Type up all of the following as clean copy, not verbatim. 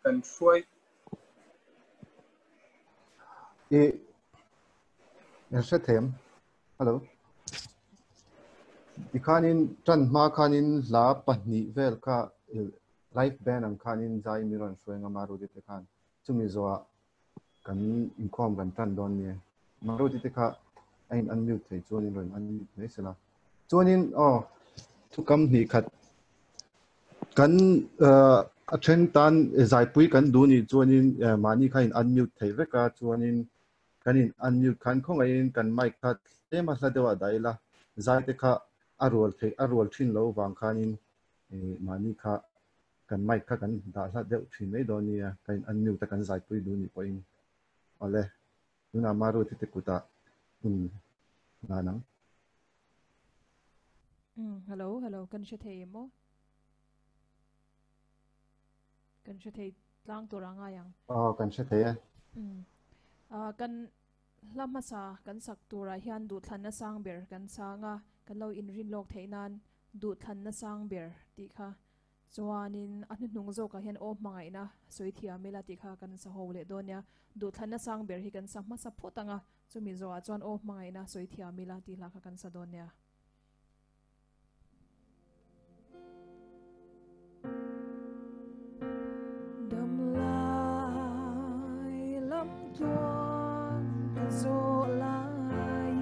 kan shuai sẽ thêm hello ikhanin tran ma khanin la pahni vel kha live band ang khanin zai miron shuenga maru de te khan chumi zoa kan inkom kan tan don ni maru de te kha ain unmute thei chonin ron unmute nei sela chonin thu kam ni khat kan a then tan zai pui kan du ni chonin mani khain unmute thei veka chonin kanin unmute khan khong ain kan mic khat ema hla dewa daila zai te kha arwal thin lo wang khanin mani kha kan mic kha kan da hla deuh thin nei do ni kan unmute kan zai pui du ni poin ole nuna maru ti te kuta nanang hello kan she thei mo kan she thei tlang to ranga yang kan she thei kan lama sa kan sak tura hian du thlan na sang ber kan sanga kan lo in rin lok theinan du thlan na sang ber ti kha chuanin anu hnung zo ka hian mangai na soi thia mela ti kha kan sa hole donya du thlan na sang ber hi kan sa ma sa photanga chumi zo a chuan mangai na soi thia mela ti la kha kan sa donya dam lai lam tuan zo lai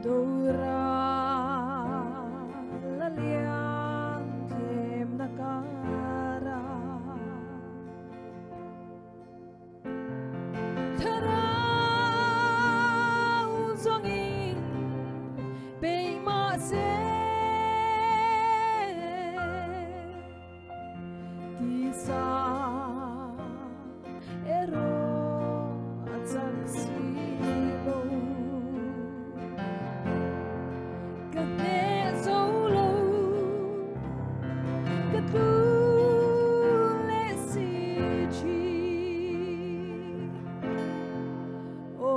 do ra la lian thêm na cara thara zong in pe ma se ti sa ero atsak si lo ka te zo lo ka tu le si chi o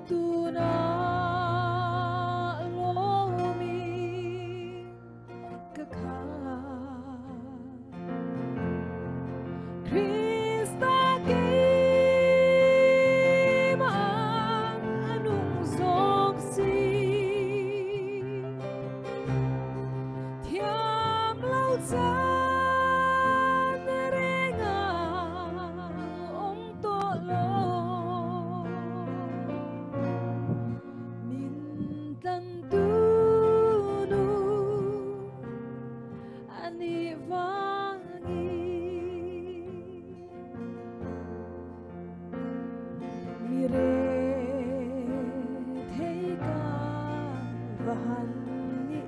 tu na lo mi ka kha Krista ke ma anung zop si thiam lau chan renga ong to lo min tan tu nu ani vangi mire thei ka vahan ni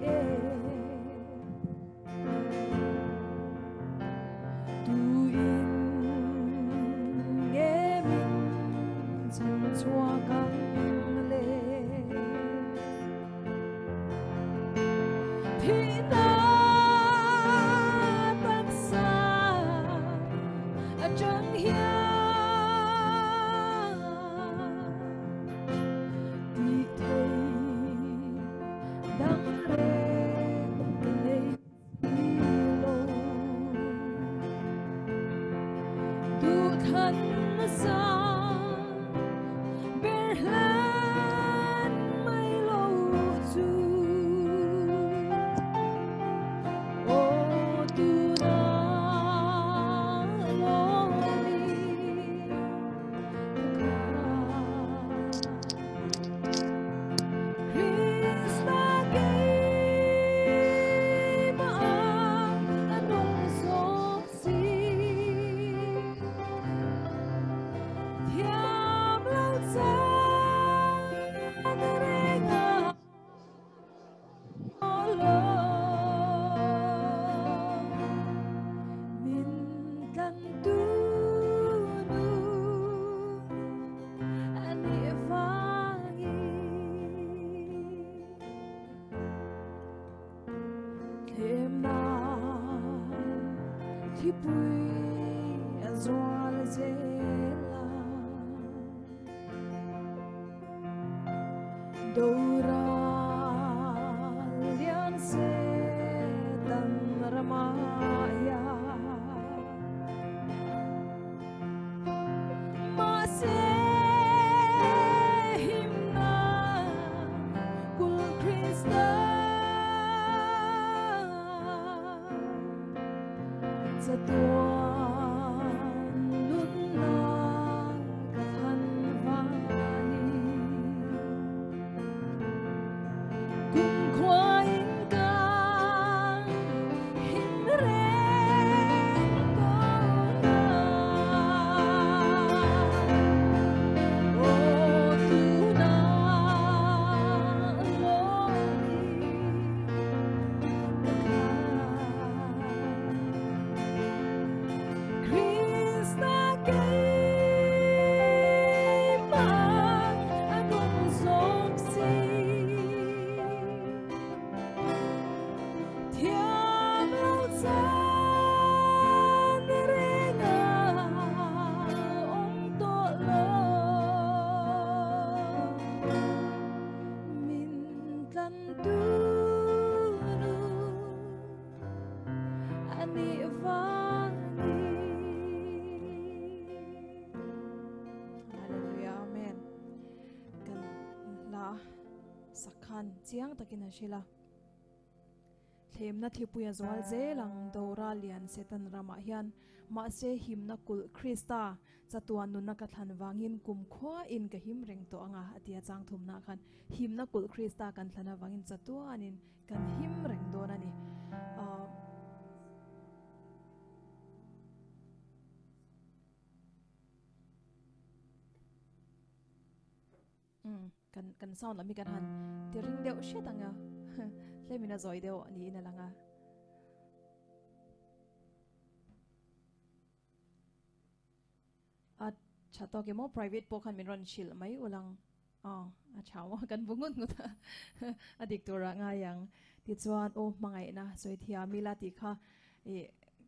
tu in nge min chan chua kang le thina taksa achang hia ti thei dang re nei lo du than sa ber hlan mai lo chu o tu na lo mi Krista ke ma anung zop si thiam lau chan renga lo min tan tu nu ani vangi thêm na thi pui a zoal zela do ra lian se tan rama chiang takin ashila thlemna thlipuya zwal zelang dora lian setan rama hian ma se himna kul krista chatuan nunna ka thlan wangin kumkhwa in ka him reng to anga atia chang thumna khan himna kul krista kan thlana wangin chatuanin kan him reng dona ni kan sound lami kan han ti ring deuh hret anga lemina zoi deuh ni ina langa at chato ke mo private po khan min ron shil mai ulang a chawa kan bungun nguta adik tora nga yang ti chuan o mangai na soi thia mila ti kha e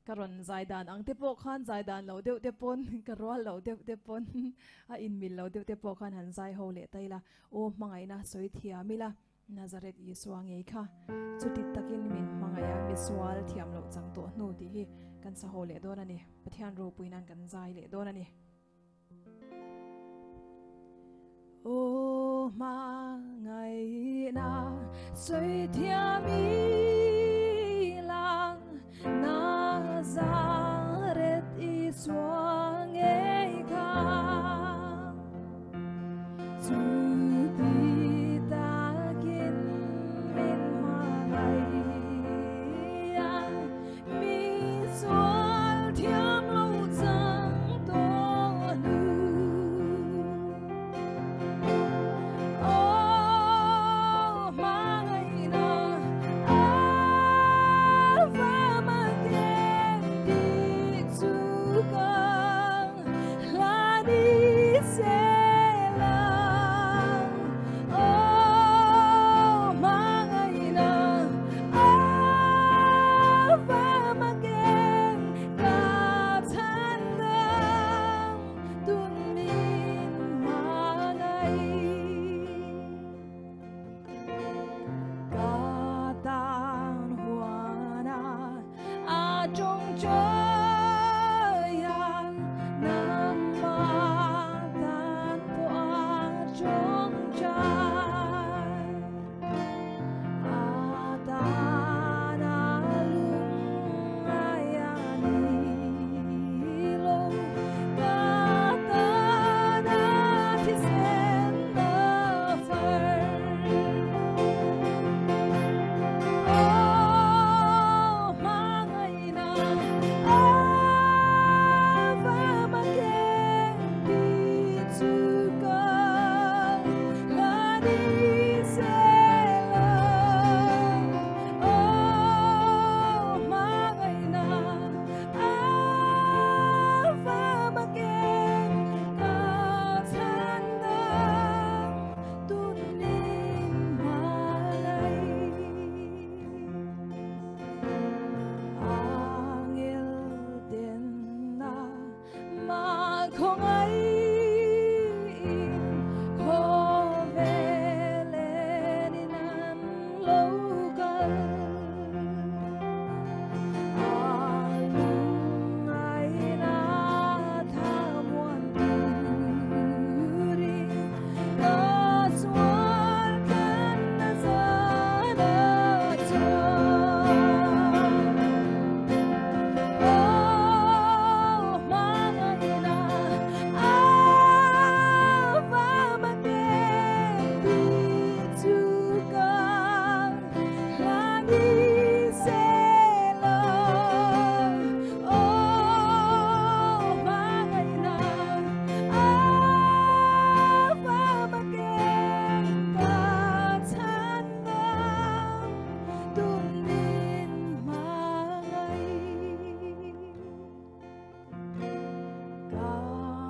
karon zaidan ang te po khan zaidan lo deuh te pon karwal lo deuh te pon a in mil lo deuh te po khan han zai ho le taila o mangai na soi thia mila Nazareth Yesua ngei kha chuti takin min mangaya miswal thiam lo chang to nu ti hi kan sa ho le don ani pathian ro puinan kan zai le don ani o mangai na soi thia mila Nazareth Yesua ngei kha chuti takin min mangaya miswal thiam lo chang to nu o mangai na alpha magen di chuka la di se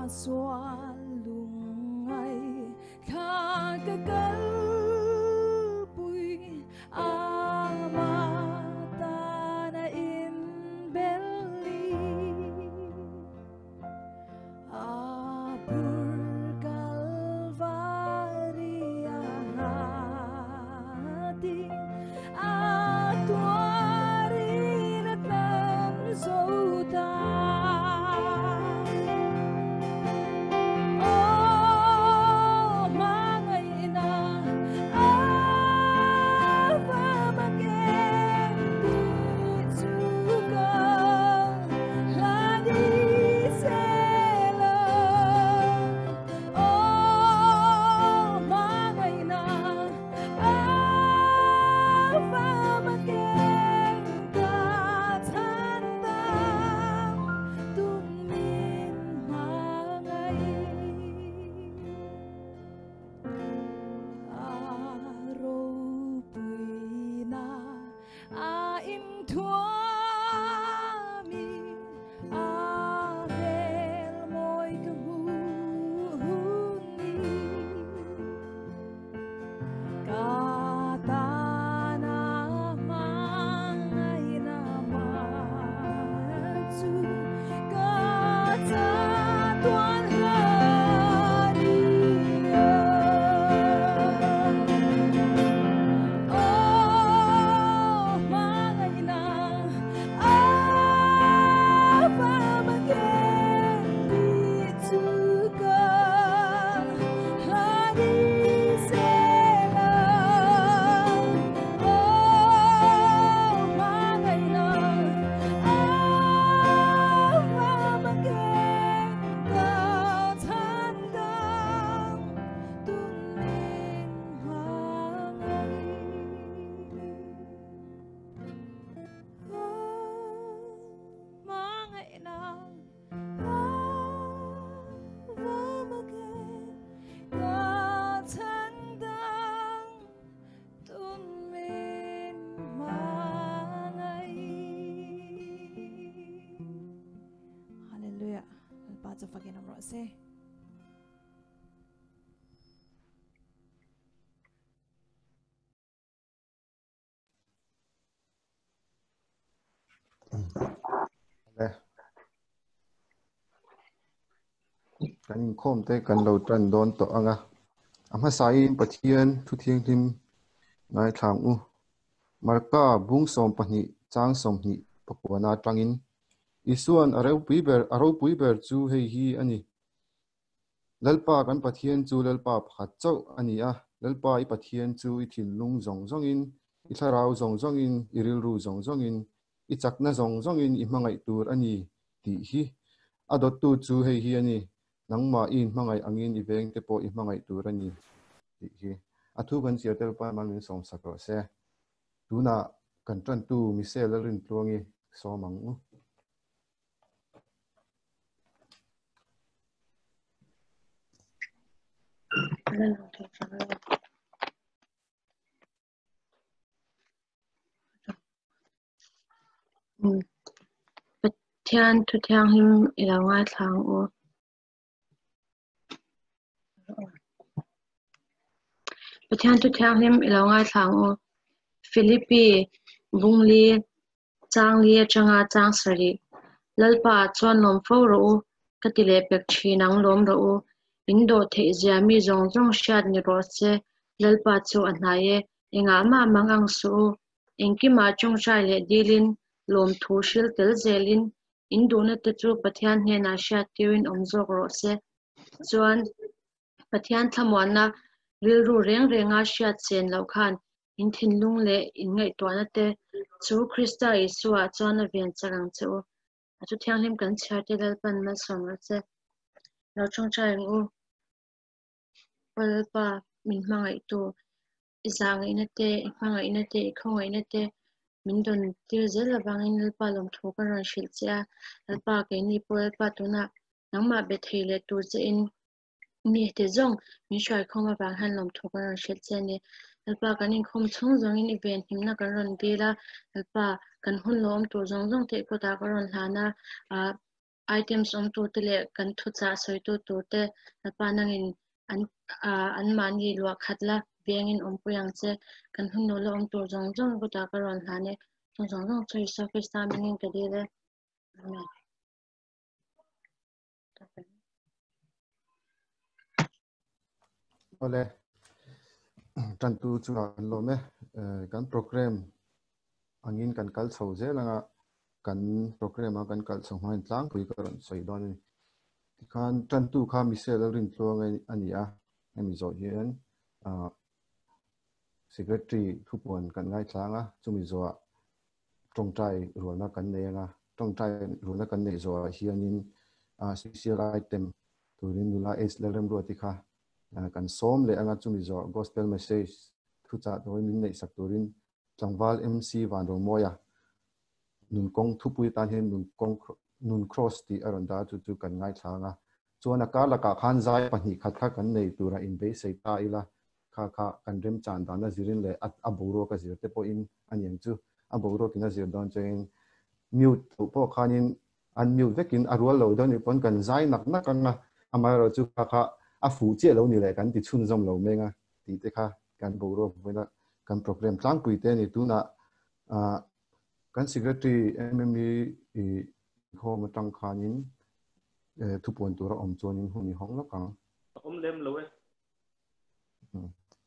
xóa lung ai khá cái cơn bụi ama ta na in belly apur calvaria hati atuarin at ng sota. Cho phật nam rõ xe kan khom te kan lo tran don to anga ama sai pathian thu thiang lim ngai thang u marka bung som pahni chang som ni papuana tangin isuan areu puiber chu hei hi ani lalpa kan pathian chu lalpa phat chau ani a lalpa I pathian chu I thil lung zong zong in I tharau zong zong in iril ru zong zong in I chakna zong zong in I mangai tur ani ti hi adot tu chu hei hi ani nangma in mangai angin I veng te po I mangai tur ani ti hi athu kan chiatel pa man min som sakro se tuna kan tran tu mi se lalrin tluangi somang u Pathian thu thiang him ilawai thlang u Pathian thu thiang him ilawai thlang u Philippi bungli changli changa changsari lalpa chuan nom fo ro u katile pek thinang lom ro u indo the jiami zong zong shat ni ro che lalpa chu anhaye enga ma mangang su engki ma chung chai le dilin lom thu shil tel zelin induna te chu pathian he na shat tiwin omjok ro se chuan pathian thamwana rilru reng renga shat chen lo khan in thinlung le in ngai twana te chu Krista Isua chuan a vian charang chu atu thiang lim kan chhate dal pan ma som ra che lo chung chai u palpa min mangai tu izang inate mangai inate khongai inate min don tir zel lawangin lalpa lom thu kan ron shil cha lalpa ke ni pol pa tuna nangma be theile tu che in ni te zong min shai khoma bang han lom thu kan ron shil che ni lalpa kanin khom chung zong in event himna kan ron dila lalpa kan hun lom tu zong zong te ko ta kan ron hlana items tu te le kan thu cha soi tu te pa nangin an mani lo khatla bengin puyang che kan hun no lo tur jong jong ko ta karon hane jong jong choi surface ta mingin ka de le ole tan tu chu lo me kan program angin kan kal chho je langa kan program kan kal chho hmain tlang pui karon soi don ni kan tan tu kha mi se lo rin tlong ani a ami zo hian secretary thupon kan ngai thlanga chumi zo tongtai rolna kan neanga tongtai rolna kan nei zo hianin special item turin nula age lerem ro ti kha kan som le anga chumi zo gospel message thu cha doi min nei sak turin changwal mc van ro moya nun kong thupui tan hen nun cross ti aronda chu kan ngai thlanga chuan ka la ka khan zai pahni khat kha kan nei tura in be sei ta ila kha kan rem chan dan na zirin le a boro ka zir te po in aniang chu a boro kina zir don chen mute po khanin unmute vekin arwal lo don ni pon kan zai nak na kan na amaro chu kha a fu che lo ni le kan ti chun zom lo menga ti te kha kan boro wena kan program tlang pui te ni tu na kan secretary MME ho ma tang khanin thu pon tura om chonin huni hong la ka lem lo e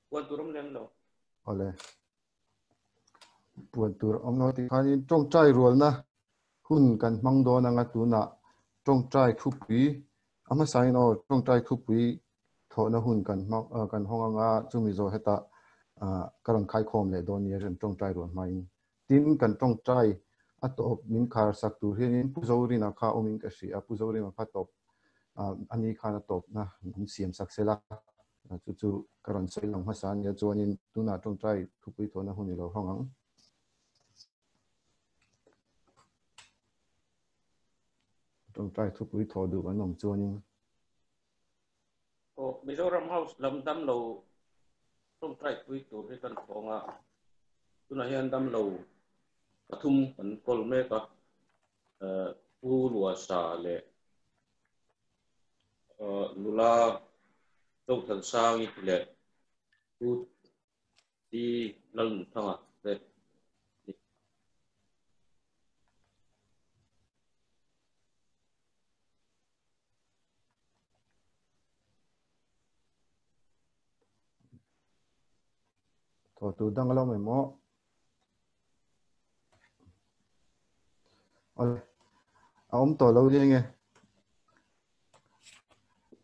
puan turam lem lo ole puan tur om no ti khanin tong chai rol na hun kan mang do na nga tu na tong chai thu pi ama sai no tong chai thu pi tho na hun kan hong anga chumi zo heta karon khai khom le don ye ren tong chai rol mai tin kan tong chai atop min khar sak tu hin puzori na kha omin ka shi a puzori ma kha top ani khana top na siam sak sela chu karon sei long hasan ya chuanin tuna tong trai thupui thona huni lo hongang tong trai thupui tho du kan nom chuanin Mizoram House lam dam lo tong trai pui tur hi kan khonga tuna hian dam lo pathum kan kol me ka pu lua sa le lula tau than sang i le pu ti lal thanga le tho tu dang lo me mo ông tổ lâu đi nghe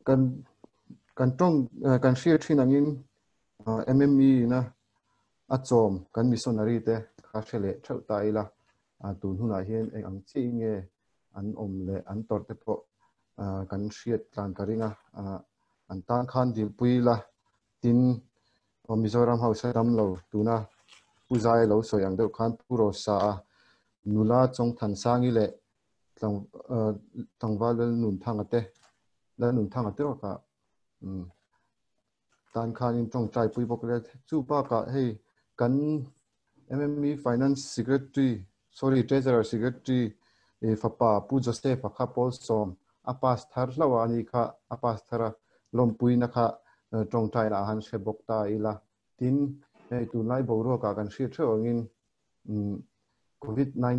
kan trong kan share thin angin MME na achom kan missionary te kha thele thau ta ila tun huna hian ang chi nge an om le an tor te po kan share tlan karinga an tan khan dil puila tin Mizoram House dam lo tuna puzai lo soyang de khan puro sa nula chong than sangi le tangwal nun thangate la nun thangate ka tan khan in tong trai pui bok le chu pa ka hey kan MME finance secretary treasurer secretary fapa pu joseph kha pol som apas thar lawa ni kha apas thara lom pui na kha tong trai la han she bok ta ila tin tu lai bo ro ka kan shi thawngin COVID-19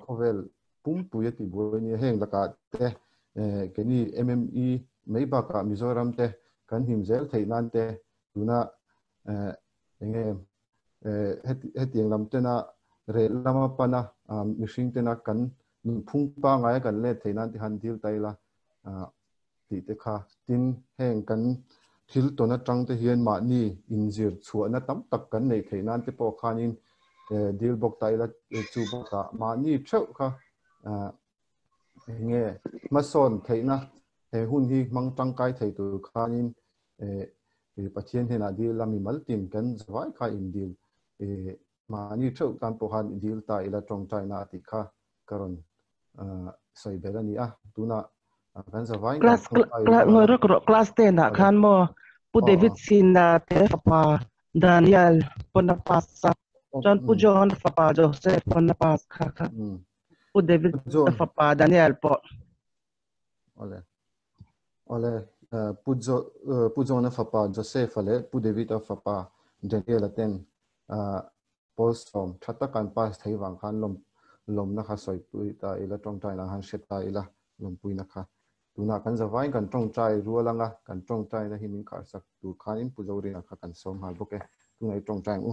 khovel pum puya ti boini heng laka te keni MME mei ba ka Mizoram te kan himzel theinan te tuna enge hetiang lam te na re lama pana mishing te na kan phung pa ngai kan le theinan ti han dil taila ti te kha tin heng kan thil to na tang te hian ma ni injir chuana tam tak kan nei theinan te po khanin deal bok taila chu boka ma ni theu kha nge mason theina he hun hi mang tang kai thei tu khanin pathian hena dil lami maltin kan zawai kha in dil ma ni theu kan po han dil ta ila tong china ti kha karon soi belani tuna kan zawai class 10 na khan mo pu David sin na te pa Daniel ponapasa John pu John papa Joseph ponapasa kha pu David papa Daniel po ole pujo na fapa Joseph ale pu David of fapa Daniel aten Paul Storm thata kan pas thei wang khan lom na kha soi pui ta ila tong tai la han shet ta ila lom pui na kha tuna kan zawai kan tong trai rualanga kan tong trai na himin khar sak tu khanin pujo ri na kha kan som hal boke tunai tong trai u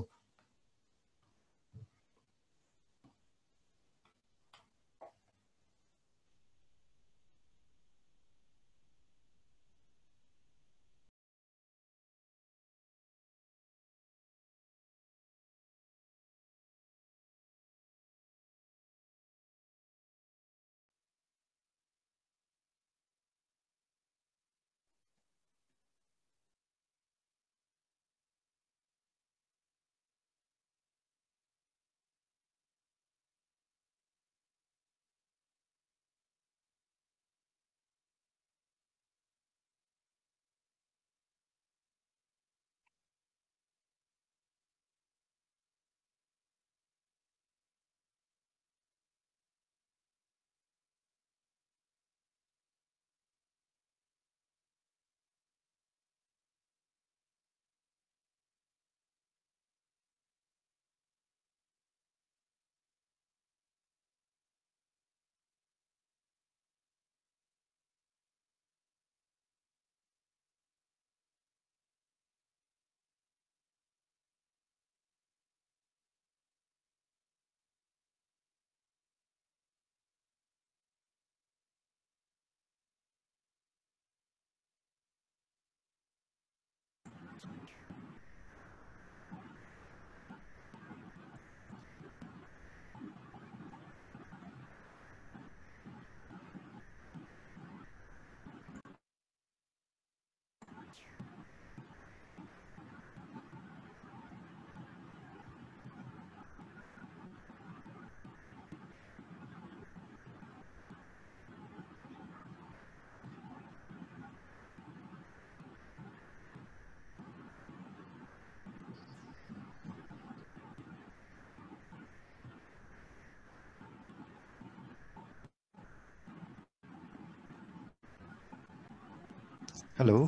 hello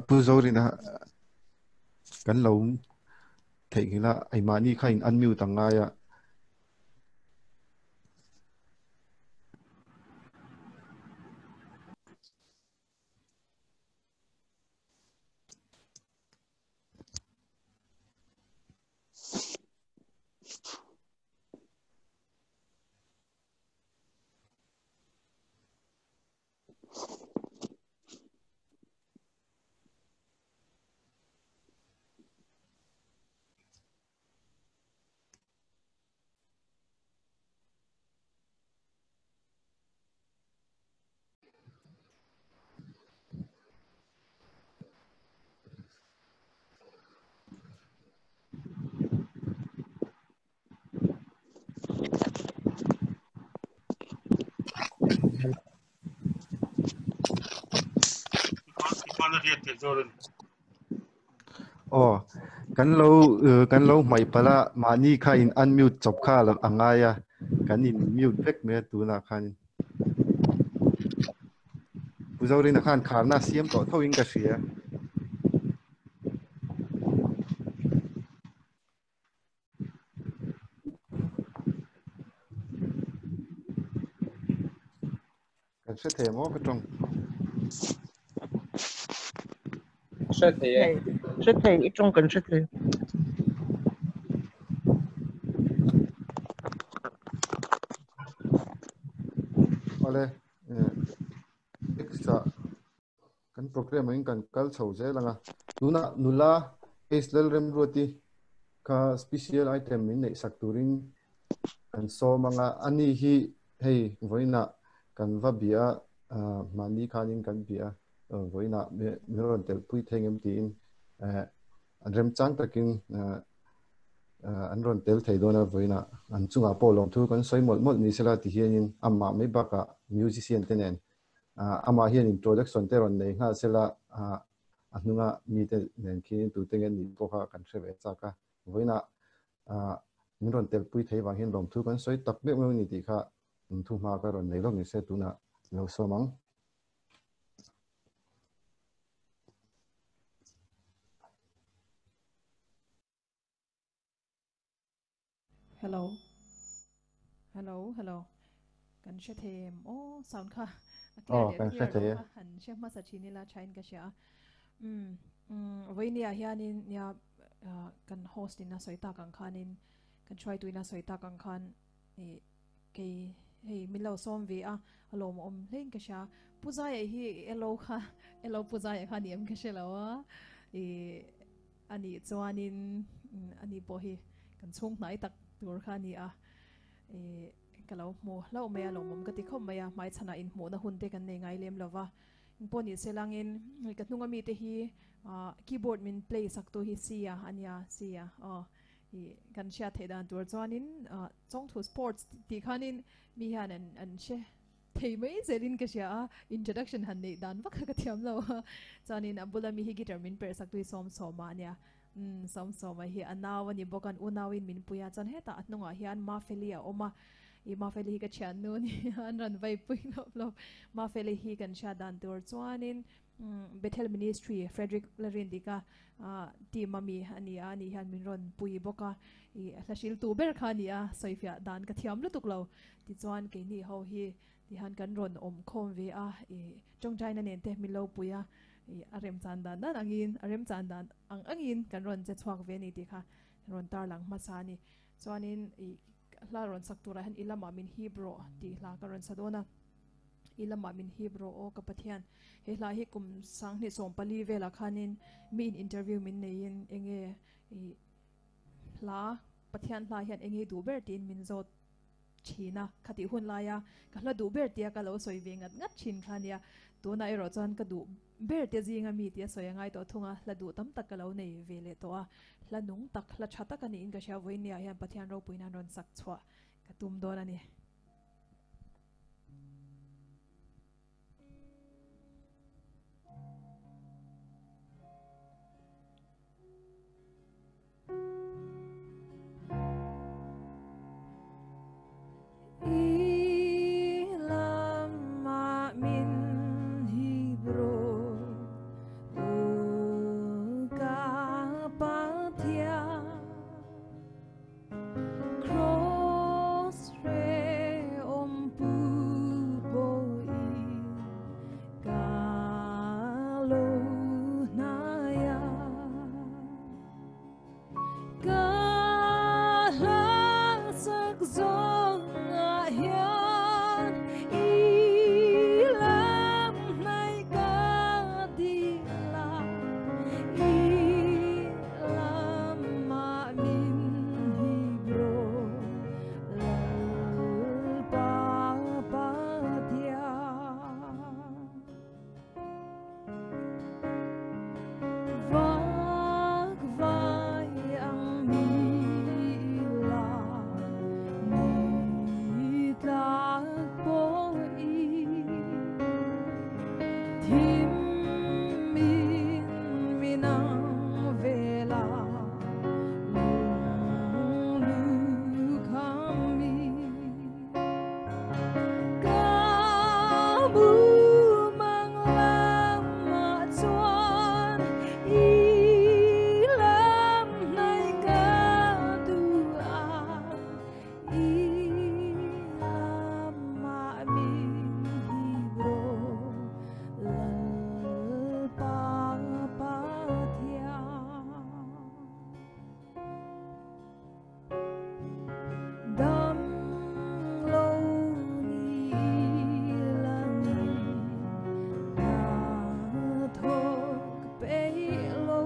pujo ri na kan lo thei la ai mani khain unmute anga ya oh kan lo mai pala mani kha in unmute chop kha la anga ya kan in mute vek me tu na khan pujo ri na khan kharna siam to thawing ka sia kan se the mo ka tong Rất thầy ít trong cần rất thầy. ole extra kan program in kan kal chho je langa tuna nula eslel rem roti ka special item min nei sakturin kan so manga ani hi hei voina kan va bia mani khanin kan bia voina miron tel pui thengem tin rem chang takin an ron tel thei dona voina an chunga polong thu kan soi mol mol ni sela ti hianin amma me baka musician tenen ama hian introduction te ron nei nga sela anunga mi te nen ki tu tengen ni poka kan threwe chaka voina min ron tel pui thei wang hian rom thu kan soi tak me me ni ti kha thu ma ka ron nei lo ni se tuna lo so mang hello kan she them sound kha kan she the han she ma sa chini la chain ka sha voinia hianin ya kan host in na soita kang khanin kan try to ina soita kang khan e ke hei milo som ve a alom len ka sha puza ya hi elo puza ya khan yem ka shelawa e ani chuanin ani po hi kan chung nai tak tur khani a e kalau mo lau me alo mom ka ti khom maya mai chana in mo na hun te kan nei ngai lem lova poni selangin ka hnunga mi te hi keyboard min play sak to hi sia ania sia kan sha the dan tur chuanin chong thu sports ti khanin mi han an she thei mai zelin ka sha introduction han nei dan wa ka thiam lo chuanin abula mi hi guitar min per sak tu som soma ania som soma hi anaw ani bokan unawin min puya chan heta atnunga hian ma felia oma i ma feli hi ka chan nu ni an ran vai pui lo ma feli hi kan sha dan tur chuanin Bethel Ministry Frederick Larindika ti mami ani han min ron pui boka i hlashil tu ber khania soifia dan ka thiam lu tuklo ti chuan ke ni ho hi ti han kan ron om khom ve a i chongjai na nen te mi lo puya i arem chan dan dan arem chan dan angin kan ron che chhuak ve ni ti kha ron tar lang ma sa ni chuanin i la ron saktura han ilama min Hebrew ti la ka ron sadona ilama min Hebrew o kapathian he la hi kum sang ni som pali vela khanin min interview min nein enge i la pathian la hian enge du ber tin min zot china khati hun la ya ka la du ber tia ka lo soi vengat ngat chin khania tu na ero chan ka du ber te jinga mi tia soi ngai to thunga la du tam tak ka lo nei vele to a la nung tak la chata ka ni in ka sha voinia hian pathian ro puina ron sak chwa ka tum don ani Hãy subscribe cho kênh Ghiền Mì Gõ để không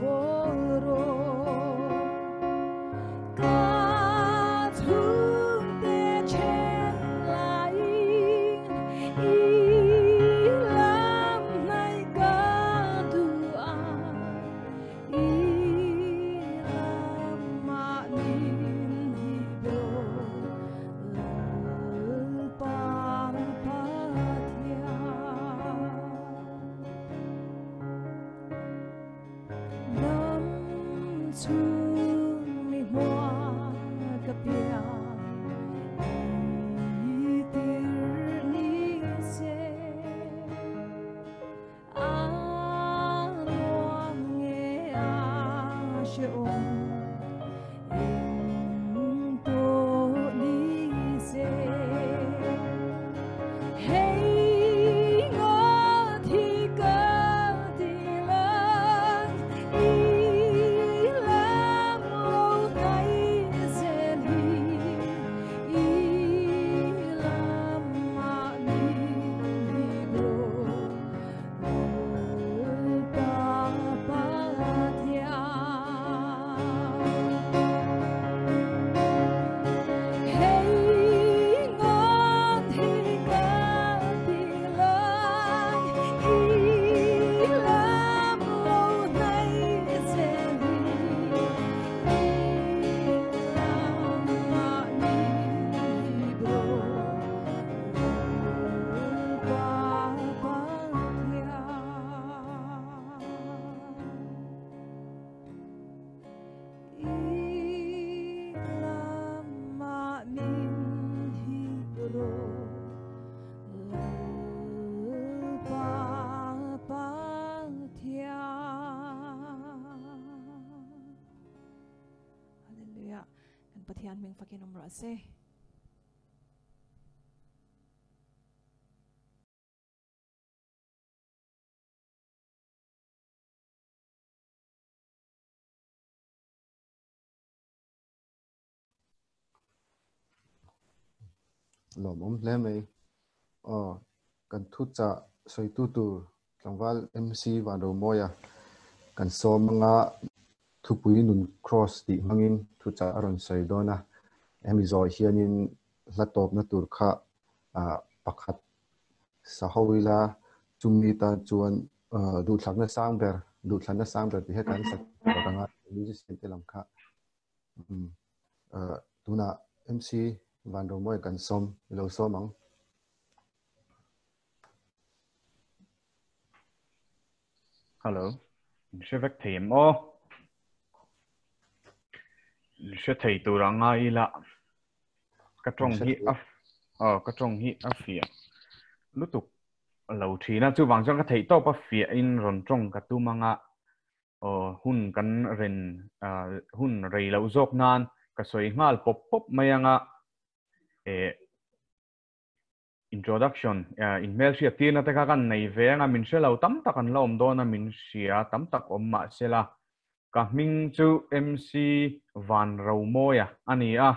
bỏ lỡ pathian ming fakin umra se lom hle mai kan thu cha soi tu tlangwal MC van ro moya kan som nga thu pui nun cross ti mangin thu cha aron sei dona emizoi hianin hlatop na tur kha pakhat sahowila chumi ta chuan du thlakna sangber ti he kan sak ranga musician te lam kha tuna MC van ro moya kan som lo somang Hello, sẽ vạch thêm ô, sẽ thấy tôi rằng ngay là cái trong hi áp phía, lúc tục lâu thì na chú vàng cho cái thấy to bắp phía in ròn trong cái tu mang ạ, hun kan ren hun rei lâu dọc nan cái soi ngal pop mày ạ, introduction email sia tina te ka kan nei ve nga min se lo tam tak an lom do na min sia tam tak om ma sela ka ming chu MC van ro moya ani a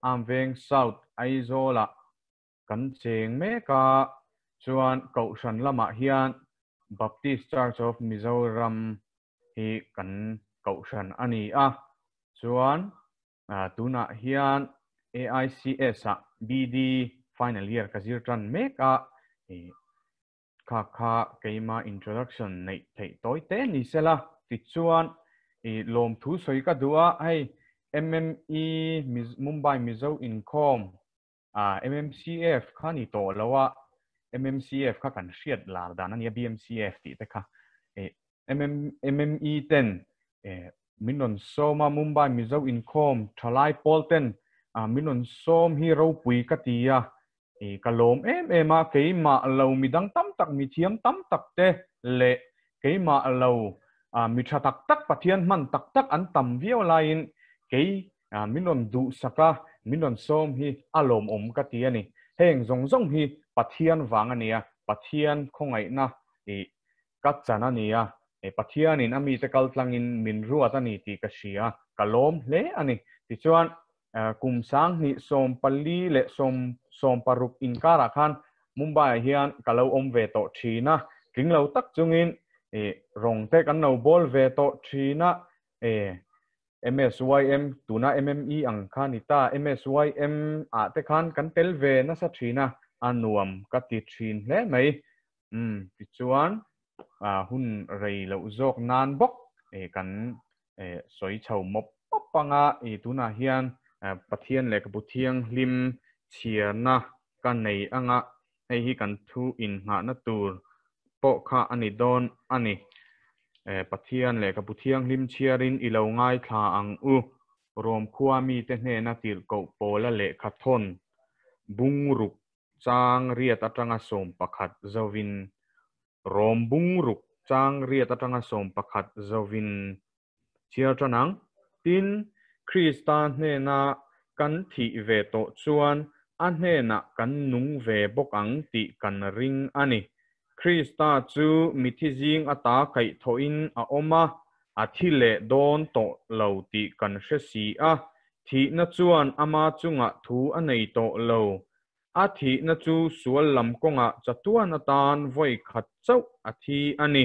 am veng south aizola kan cheng me ka chuan ko san lama hian Baptist Church of Mizoram hi kan ko san ani a chuan tuna hian AICS a BD final year kazir tran meka kha keima introduction nei thei toy te ni sela ti chuan lom thu soi ka dua ai MME Mumbai Mizo Income MMCF kha ni to lawa MMCF kha kan hriat lar dan ania BMCF ti te kha MME 10 minon soma Mumbai Mizo Income thalai polten minon som hi ro pui ka tia kalom ma keima lo midang tam tak mi thiam tam tak te le keima lo mi tha tak pathian man tak an tam viau lain ke minon du saka minon som hi alom om ka tia ni heng zong hi pathian wang ania pathian khongai na kat chana nia pathian in ami te kal tlangin min ruat ani ti ka sia kalom le ani ti chuan kum sang ni som pali le som paruk in kara khan Mumbai hian kalau om ve to thina kinglo tak chungin rong te kan no bol ve to thina MSYM tuna MME ang khanita MSYM te khan kan tel ve na sa thina anuam ka ti thin hle mai ti chuan hun rei lo zok nan bok kan soi chho mop panga tuna hian pathian le ka buthiang lim chiana kan nei anga hi kan thu in nga na tur po kha ani don ani pathian le ka buthiang lim chiarin ilo ngai tha ang u rom khuwa mi te hne na tir ko pola le kha thon bungruk chang riat atanga som pakhat zawin rom bungruk chang riat atanga som pakhat zawin chiar chanang tin Christian hne na kan thi ve to chuan a hne na kan nung ve bok ang ti kan ring ani Krista chu mithi jing ata kai thoin a oma a thile don to lo ti kan hre si a thi na chuan ama chunga thu anei to lo a thi na chu sual lam konga chatuan atan voi khat chau a thi ani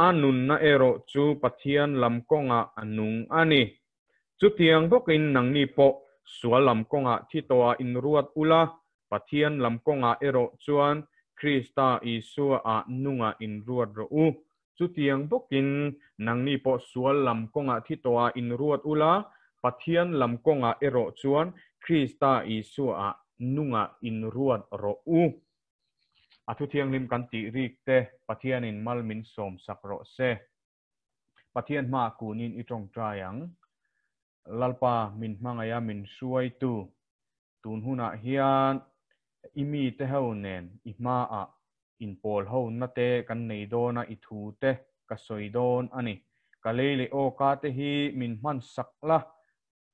anun na ero chu pathian lam konga anung ani chu tiang bokin nang ni po sual lam konga thi toa in ruat ula pathian lam konga ero chuan Krista Isua a nunga in ruat ro u chu tiang bokin nang ni po sual lam konga thi toa in ruat ula pathian lam konga ero chuan Krista Isua a nunga in ruat ro u athu thiang lim kan ti rik te pathian in mal min som sak ro se pathian ma kunin i tong trayang lalpa min mangaya min suai tu tun huna hian imi te ho nen i ma a in pol ho na te kan nei do na i thu te ka soi don ani ka leile o ka te hi min man sakla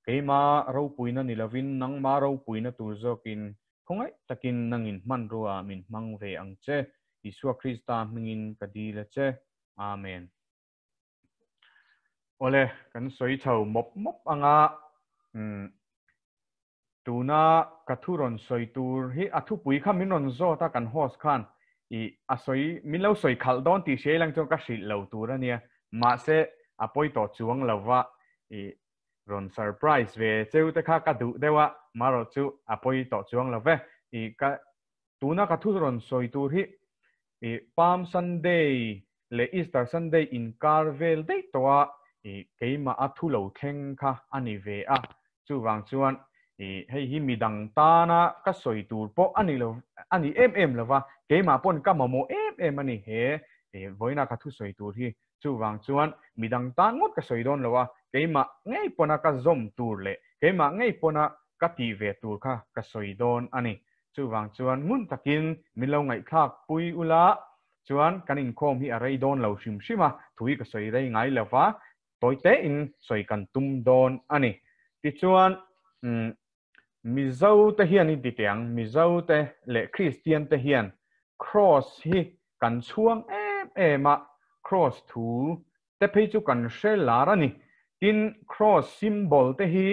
keima ro puina nilavin nang ma ro puina tur zokin khongai takin nangin man ruwa min mang ve ang che Isua Krista mingin kadila che amen ole kan soi thau mop anga tuna kathuron soi tur hi athu pui kha minon zo ta kan host khan I asoi minlo soi khal don ti she lang chong ka shil lo tur ania ma se apoi to chuang lova I ron surprise ve cheu te kha ka du dewa maro chu apoi to chuang love I ka tuna kathuron soi tur hi Palm Sunday le Easter Sunday in Carvel dei toa keima athu lo kheng kha ani ve a chu wang chuan hei hi midang ta na ka soi tur po ani lo ani lova keima pon ka mamo ani he voina ka thu soi tur hi chu wang chuan midang ta ngot ka soi don lowa keima ngei pona ka zom tur le keima ngei pona ka ti ve tur kha ka soi don ani chu wang chuan mun takin milo ngai khak pui ula chuan kanin khom hi arei don lo shim shima thui ka soi rei ngai lova toite in soi kan tum don ani ti chuan mizo te hian in titiang mizo te le Christian te hian cross hi kan chuang ma cross thu te phei chu kan shel lar ani tin cross symbol te hi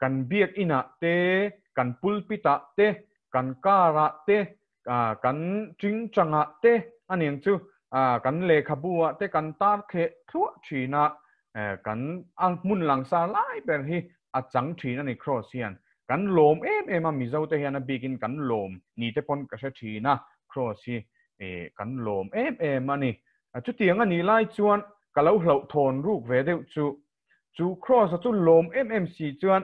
kan biak ina te kan pulpita te kan kara te kan ching changa te anin chu kan le khabua te kan tar khe thua thina kan ang mun langsa lai ber hi a chang thina ni cross hian kan lom ma mizo te hian a bikin kan lom ni te pon ka sha thina cross hi kan lom ani chu tiang ani lai chuan kalau hlo thon ruk ve deuh chu cross chu lom si chuan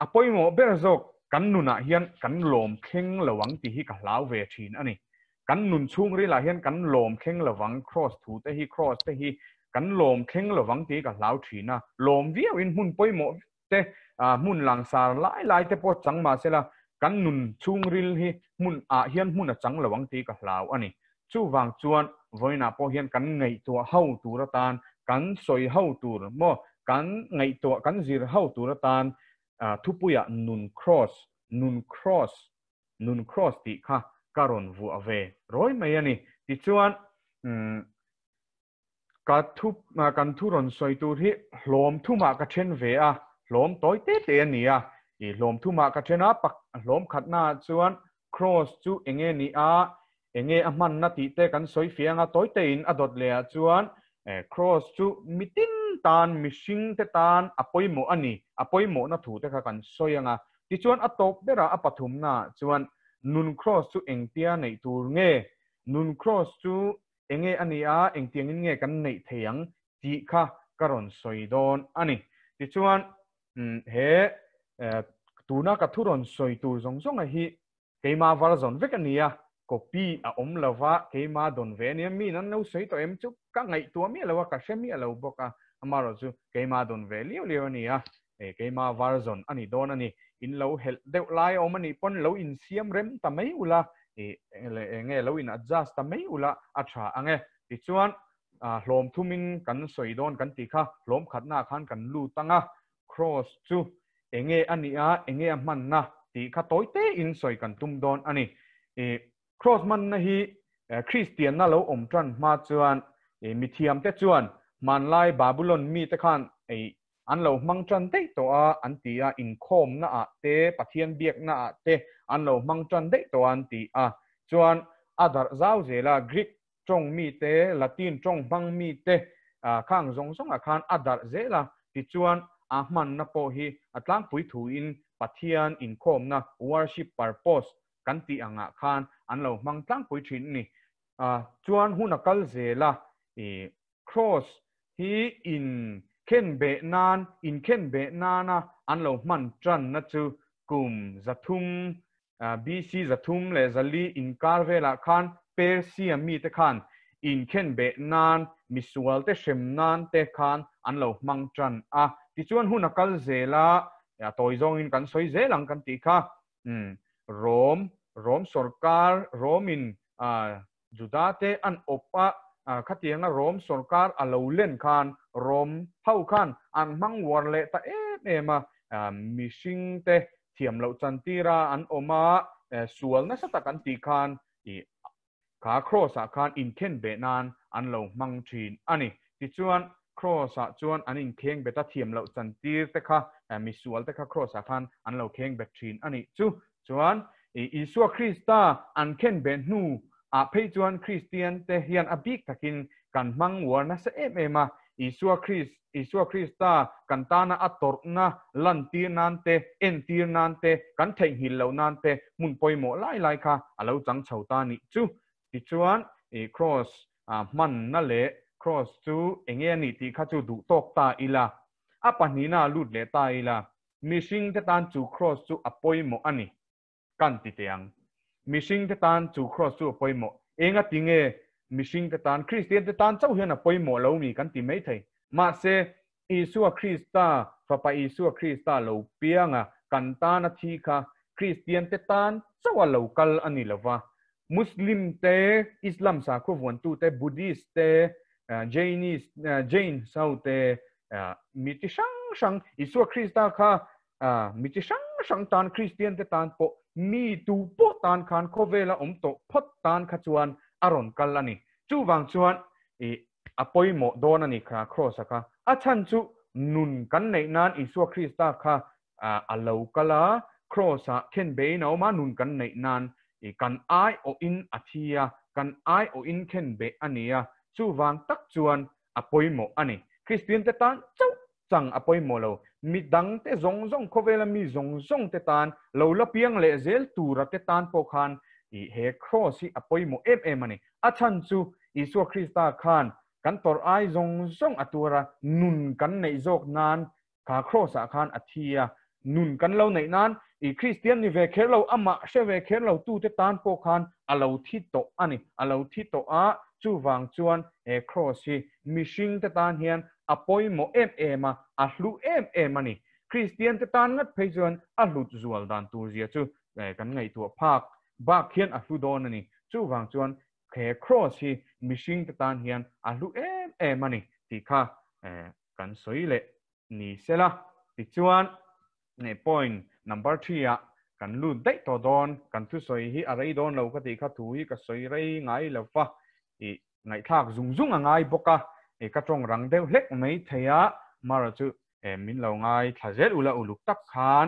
apoi mo ber zok kan nuna hian kan lom kheng lawang ti hi ka hlau ve thin ani kan nun chung ri la hian kan lom kheng lawang cross thu te hi cross te hi kan lom kheng lawang ti ka hlau thina lom viau in mun poi mo te mun langsar lai te po changma sela kan nun chung ril hi mun hian mun a chang lawang ti ka hlau ani chu wang chuan voina po hian kan ngei tua hau turatan kan soi hau tur mo kan ngei tua kan zir hau turatan thupuya nun cross ti kha karon vu ave roi mai ani ti chuan kan thuron soi tur hi hlom thuma ka then ve a hlom toi te ania I hlom thuma ka thena pak hlom khatna chuan cross chu enge ni a enge a man na ti te kan soi fianga toi te in adot le a chuan cross chu mitin tan mishing te tan apoi mo ani apoi mo na thu te kha kan soyanga ti chuan atop bera apathum na chuan nun cross chu engtia nei tur nge nun cross chu enge ani a engtiang in nge kan nei theiang ti kha karon soidon ani ti chuan he tuna ka thuron soi tur zong zong a hi keima varzon vekania copy a lova keima don ve ni mi nan no sei to em chu ka ngai tua mi lawa ka shemi alo boka amaro chu keima don ve liu ni a keima varzon ani don ani in lo hel deuh lai omani pon lo in siam rem ta mai ula nge lo in adjust ta mai ula acha ange ti chuan hlom thumin kan soi don kan ti kha hlom khatna khan kan lu tanga cross chu enge ani a enge man na ti kha toite in soi kan tum don ani cross man na hi Christian na lo om tran ma chuan mithiam te chuan man lai Babylon mi te khan an lo mang tran te to a an ti a in khom na a te pathian biak na a te an lo mang tran te to an ti a chuan adar zau zela Greek trong mi te Latin trong bang mi te khang zong zong a khan adar zela ti chuan a man na po hi atlang pui thu in pathian in khom na worship purpose kan ti anga khan an lo mang tlang pui thin ni chuan hunakal zela cross hi in khen be nana an lo man tran na chu kum zathum BC zathum le zali in karvela khan Persia mi te khan in khen be nan misual te shem nan te khan an lo mang tran ti chuan hunakal zela toy zong in kan soi zelang kan ti kha Rom sarkar Romin judate an opa khatianga Rom sarkar alo len khan Rom hau khan an mang war le ta ema มีชิงเตเทียมเราจันทีราอันอมาส่วนนั้นสักกันตีคานขาโครสคานอินเคนเบนานอันเรามังชีนอันนี้ที่ชวนโครสชวนอันนี้เข่งเบต้าเทียมเราจันทีเตค่ะมีส่วนเตค่ะโครสคานอันเราเข่งเบชีนอันนี้ชวนอิสุคริสตาอันเคนเบนูเพย์ชวนคริสเตียนเตเฮียนอบิกทักินกันมังวัวนะเสเอมาอิสุคริสตากันตานาอัตตอร์นะลันตีนันเตเอ็นตีนันเตกันเทงหิลเหล่านันเตมุนปอยโมไล่ค่ะเราจังเฉาตานี่ที่ชวนครอสมันนั่นแหละครอสจูเองนี่ที่ข้าจูดูตกตาอีลาปันนี้น่าลุดเลตาอีลามิชิงเตตันจูครอสจูอปอยโมอันนี้กันติเตียงมิชิงเตตันจูครอสจูอปอยโมเองติงมิชิงเตตันคริสเตียนเตตันเจ้าเฮียนอปอยโมเรามีกันติไม่ไทยมาเซอิสุคริสตาฟาปอิสุคริสตาเราเปียงกันตานาทีค่ะคริสเตียนเตตันเจ้าเรากัลอันนี้ละวะมุสลิมเตอิสลามสาคูวันตูเตบุดิสเตเจนเซาเตมิติชังอิสุคริสตาค่ะมิติชังตานคริสเตียนเตตันโปมีตูโปตานคันโคเวลาโตพดตานขจวนอารอนกัลลันนี่จูวังชวนอปอยโมโดนันนี่ค่ะครอสค่ะฉันจูนุนกันในนั้นอิสุคริสตาค่ะอัลลอฮ์กัลลาครอสเคนเบย์เอามานุนกันในนั้นกันไอโออินอาทิยากันไอโออินเคนเบอันนี้จูวังตักจวนอปอยโมอันนี้คริสเตียนเตตันเจ้าจังอปอยโมเรามีดังเตจงโคเวลามีจงเตตันเราละเพียงเลเซลตูระเตตันโปคันเฮครอสิอปอยโมมันนี่ฉันจูอิสุคริสตาคันกันตัวไอจงอตัวระนุนกันในโจกนานขาครอสอาคารอาทิยานุนกันเราในนั้นคริสเตียนนี่เวเคเราเชเวเคเราตู้เตตันโปคันเราทิโตอันนี้เราทิโตจูวังจวนครอสิมิชิงเตตันเฮียนอปอยโมมาลูมันนี่คริสเตียนเตตันงัดเพจวนลูจวลดันตูเจียจูกันไงตัวภาคบักเฮียนลูโดนนี่จูวังจวนครอสิมิชิงเตตันเฮียนลูมันนี่ที่ข้ากันสวยเลยนี่เสละที่จวนใน point number 3กันลุดได้ตัวดอนกันทุสวยฮีอะไรดอนเราก็ตีข้าถูฮีก็สวยไรไงเราฟ้าไงทักจุงไงบกะก็ตรงรังเดียวเล็กไม่เทียมาเราจูมินเราไงถ้าเจอุลุกตักขาน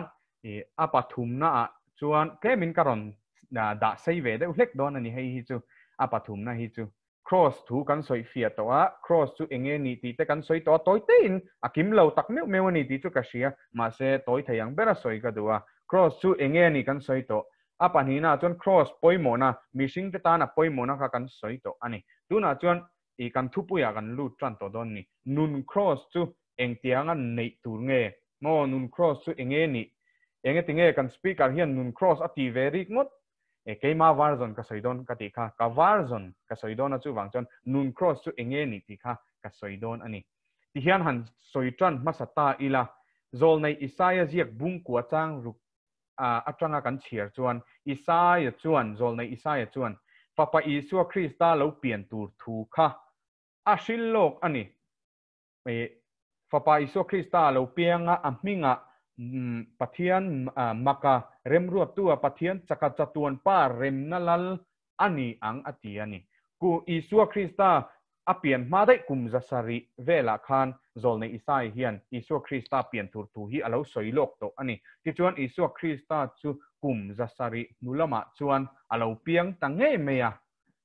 ปัทุมนะจวนแค่มินการอนด่าใส่เวเดียวเล็กดอนอันนี้ให้ฮิจูปัทุมนะฮิจูcross ถูกันสวยเฟียตัว cross จูเองนี่ตีแต่กันสวยตัวตัวเต้นกิมเราตักเมื่อวันนี้ตีจูกระเชียมาเสตัวที่ยังเบรสวยก็ดูcross จูเองนี่กันสวยตัวปันนี้นะจน cross ปอยโมนะมิชิงเตตานะปอยโมนะกันสวยตัวอันนี้ดูนะจนกันทุบปุยกันลูดจันตัวดอนนี่นุน cross จูเองเตียงอันในตัวเงี้ยโมนุน cross จูเองนี่ติงเงี้ยกัน speaker เฮียนนุน cross อติเวริกงดkeima varzon kasoidon katika ka varzon kasoidon chu wangchon nun cross chu enge ni tikha kasoidon ani ti hian han soitran masata ila zol nei isaya ziak bung kwa chang ru atanga kan chiar chuan isaya chuan zol nei isaya chuan papa isu krista lo pian tur thu kha ashil lok ani papa isu krista lo pianga amhinga pathian maka remruat tua pathian chakachatuan pa rem nalal ani ang atiani ku isua krista apian ma dai kum zasari vela khan zolne isai hian isua krista pian tur tu hi alo soilok to ani ti chuan isua krista chu kum zasari nulama chuan alo piang tange meya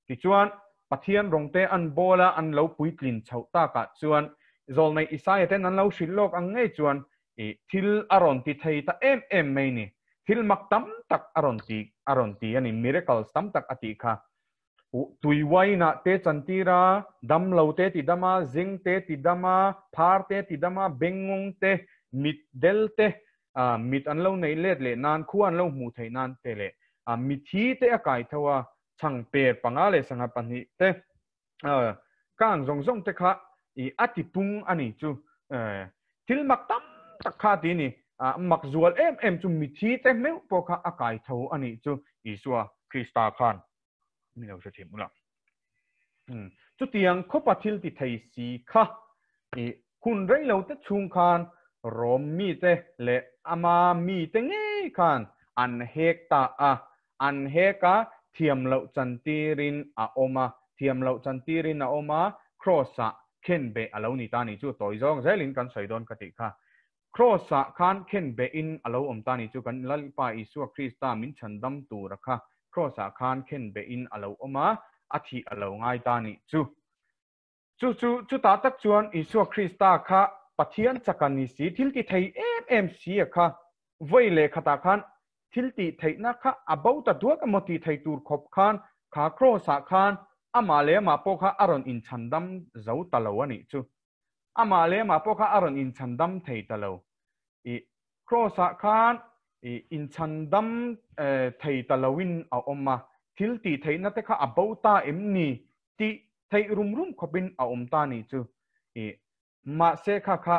ti chuan pathian rongte an bola an lo puitlin chauta ka chuan zolne isai ten an lo shilok ang nge chuan thil aron ti thei ta mai ni thil mak tam tak aron ti ani miracles tam tak ati kha tuiwai na te chantira dam lo te ti dama zing te ti dama phar te ti dama bengong te mit del te mit an lo nei let le nan khuan lo mu thei nan te le mi thi te akai thawa chang pe panga le sanga pani te kang zong te kha ati pung ani chu thil mak tam tak kha ti ni mak zual chu mi thi te meu po kha akai tho ani chu isua krista khan mi lo thim ula chu tiang khopa thil ti thei si kha kun rei lo te chung khan rom mi te le ama mi te nge khan an hek ta an heka thiam lo chantirin a oma thiam lo chantirin a oma crossa khen be alo ni ta ni chu toy zong zelin kan soidon ka ti kha crossa khan khen be in alo om ta ni chu kan lal pa isu krista min chandam tu rakha crossa khan khen be in alo oma athi alo ngai ta ni chu ta tak chuan isu krista kha pathian chakani si thil ti thei em si kha voile khata khan thil ti thei na kha about a duak amoti thei tur khop khan kha crossa khan amale ma po kha aron in chandam zo talo ani chu amale ma po kha aron in chandam thei talo i crossa khan in chandam thei talowin a oma thil ti thei na te kha about a emni ti thei rum khopin a om ta ni chu ma se kha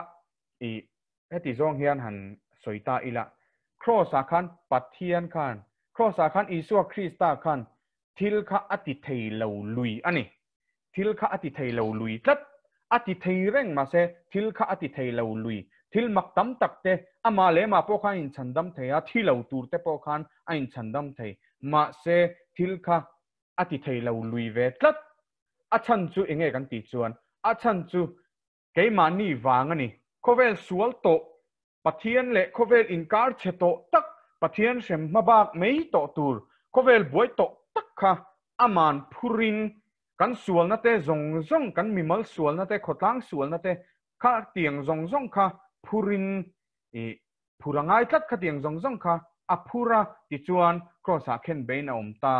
heti zong hian han soita ila crossa khan pathian khan crossa khan isu krista khan thil kha ati thei lo lui ani thil kha ati thei lo lui tlat ati thei reng ma se thil kha ati thei lo lui thil mak tam tak te ama le ma po kha in chandam theya thilo tur te po khan a in chandam thei ma se thil kha ati thei lo lui ve tlat a chan chu enge kan ti chuan a chan chu ke ma ni wang ani khovel sual to pathian le khovel inkar cheto tak pathian sem mabak mei to tur khovel boi to tak kha aman phurin kan sual na te zong zong kan mimal sual na te khotang sual na te kha tiang zong zong kha phurin phurangai tlat kha tiang zong zong kha aphura ti chuan crossa khen bein om ta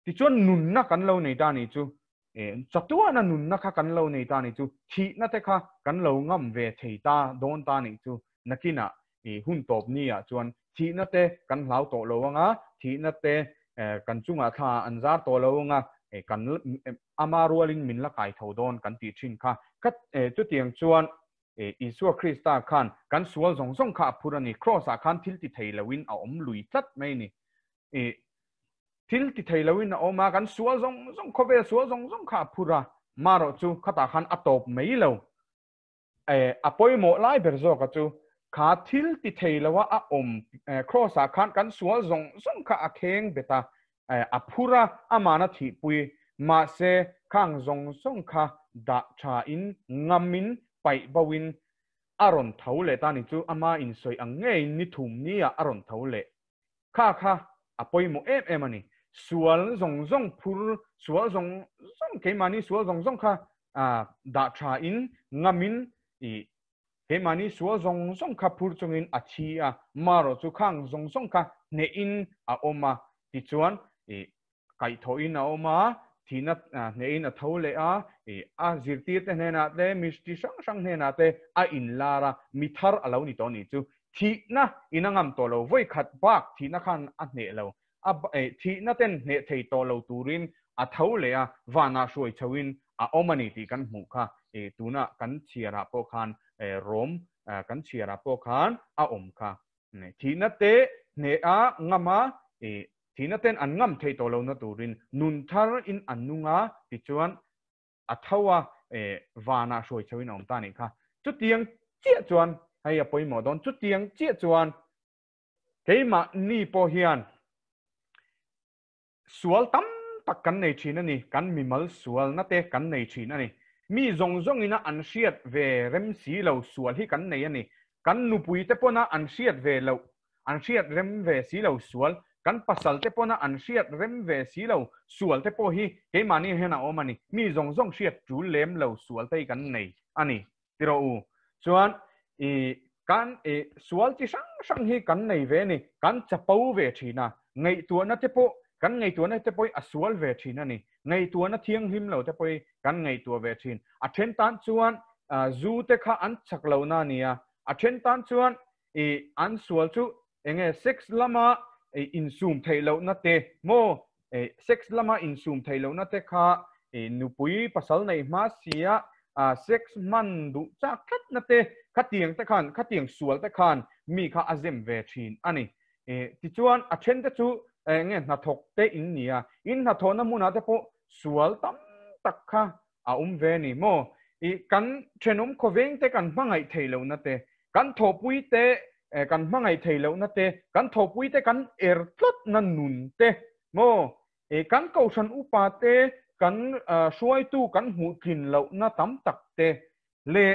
ti chuan nun na kan lo nei ta ni chu chatuwa na nun na kha kan lo nei ta ni chu thi na te kha kan lo ngam ve thei ta don ta ni chu nakina hun top ni a chuan thi na te kan hlau to lo anga thi na te kan chunga tha anzar to lo nga kan amarualin min la kai thodon kan ti thin kha kat chu tiang chuan isu krista khan kan sual zong zong kha phurani crossa khan thil ti thei lawin a om lui tlat mai ni thil ti thei lawin a oma kan sual zong zong khobe sual zong zong kha phura maro chu khata khan atop mai lo apoi mo lai berzo ka chu kha thil ti thei lawa a om crossa khan kan sual zong zong kha akheng beta aphura amana thi pui ma se khang zong zong kha da tha in ngamin pai bawin aron thole ta ni chu ama in soi angei ni thum ni a aron thole kha apoi mo em ani sual zong zong phur sual zong zong ke mani sual zong zong kha da tha in ngamin ke mani sual zong zong kha phur chungin achi a maro chu khang zong zong kha ne in a oma ti chuan kai tho in a oma thina ne in a thole a zirti te ne na te misti sang ne na te a in lara mithar alo ni to ni chu thi na inangam to lo voi khat bak thina khan a ne lo thi na ten ne thei to lo turin a thole a wana shoi chawin a omani ti kan mu kha tuna kan chiara po khan rom kan chiara po khan a om kha thi na te ne a ngama thina ten an ngam thei to lo na turin nun thar in anunga ti chuan athawa wana shoi chawin om ta ni kha chu tiang chia chuan hay apoi mo don chu tiang chia chuan keima ni po hian sual tam tak kan nei thin ani kan mimal sual na te kan nei thin ani mi zong zong ina an hriat ve rem si lo sual hi kan nei ani kan nupui te pona an hriat ve lo an hriat rem ve si lo sual kan pasal te pona an hriat rem ve si lo sual te po hi ke mani hena omani mi zong zong hriat tu lem lo sual te kan nei ani tiro u chuan kan sual chi sang hi kan nei ve ni kan chapau ve thina ngei tu na te po kan ngei tu na te poi asual ve thina ni ngei tu na thiang him lo te poi kan ngei tu ve thin a then tan chuan zu te kha an chak lo na nia a then tan chuan an sual chu enge sex lama in zoom thei lo na te mo sex lama in zoom thei lo na te kha nupui pasal nei ma sia 6 man du cha khat na te khatiang te khan khatiang sual te khan mi kha azem ve thin ani ti chuan a then te chu nge na thok te in nia in na thona muna te po sual tam tak kha a ve ni mo kan thenum khoveng te kan mangai thei lo na te kan tho pui te kan mangai theilo na te kan tho pui te kan tlot na nun te mo kan kau san upa te kan suai tu kan mu thin lo na tam tak te le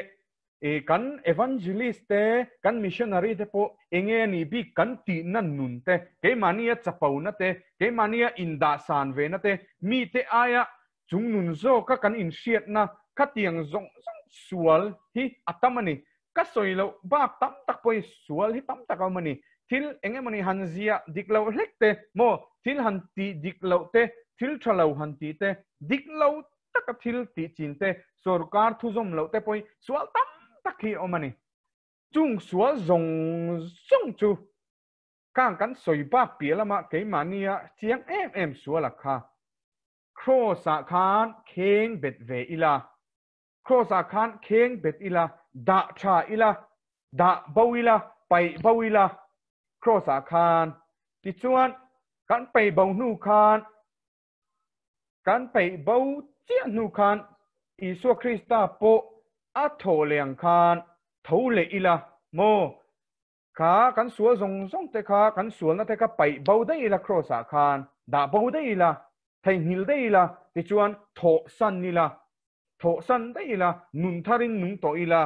kan evangelist te kan missionary te po enge ni bi kan ti na nun te ke mania chapau na te ke mania inda san ve na te mi te aya chung nun zo ka kan in siat na ka tiang zong sual hi atamani ka soilo ba tam tak poi sual hi tam tak amani til enge mani hanzia diklo lekte mo til han ti diklo te til thalo han ti te diklo tak til ti chin te sarkar thuzom lo te poi sual tam tak hi omani chung sual zong chu kang kan soi ba pialama ke mania chiang em suala kha crossa khan kheng bet ve ila crossa khan kheng bet ila da cha ila da bawila pai bawila crossa khan ti chuan kan pai baw nu khan kan pai baw chia nu khan isu krista po a tho leng khan tho le ila mo kha kan sual zong te kha kan sual na te ka pai baw dai ila crossa khan da baw dai ila thai hil dai ila ti chuan tho san ni la tho san dai ila nun tharin nung to ila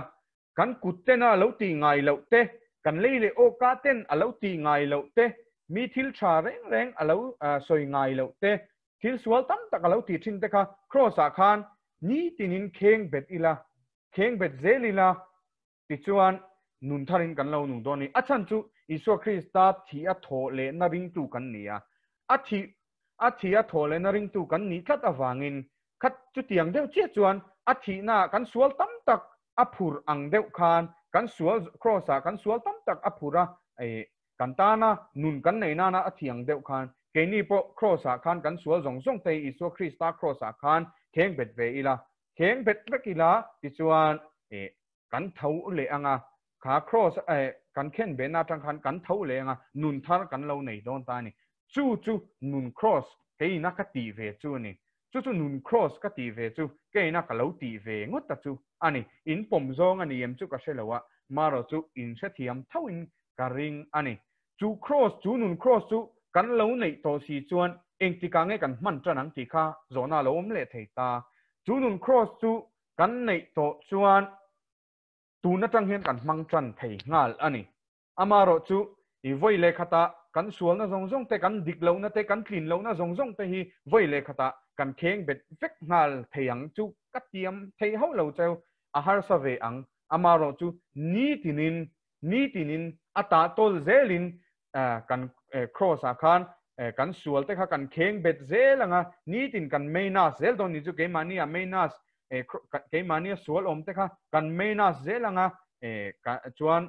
kan kutte na lo ti ngai lo te kan leile o ka ten a lo ti ngai lo te mi thil tha reng a lo soi ngai lo te thil sual tam tak a lo ti thin te kha crossa khan ni tinin kheng bet ila kheng bet zelila ti chuan nun tharin kan lo nung doni achan chu isu krista thi a tho le na ring tu kan nia a thi a tho le na ring tu kan ni khat awangin khat chu tiang deuh che chuan a thi na kan sual tam tak a phur ang deuh khan kan sual crossa kan sual tam tak a phura kan ta na nun kan nei na a thiang deuh khan ke ni po crossa khan kan sual zong te isu krista crossa khan kheng bet ve ila kheng bet vekila ti chuan kan thau le anga kha cross kan khen be na tang khan kan thau le anga nun thar kan lo nei don ta ni chu nun cross ke na ka ti ve chu ni chu nun cross ka ti ve chu ke na ka lo ti ve ngot ta chu ani in pom zong ani em chu ka shelawa maro chu in se thiam thawin ka ring ani chu cross chu nun cross chu kan lo nei to si chuan eng ti ka nge kan man chanang ti kha zona lo om le thei ta chu nun cross chu kan nei to chuan tu na tang hian kan mang chan thei ngal ani amaro chu i voi le khata kan sual na zong te kan dik lo na te kan clean lo na zong te hi voi le khata kan kheng bet vek ngal theiang chu katiam thei ho lo cheu a har sa ve ang amaro chu ni tinin ata tol zelin kan cross a khan kan sual te kha kan kheng bet zelanga ni tin kan meina zel don ni chu ke mania meina ke mania sual om te kha kan meina zelanga chuan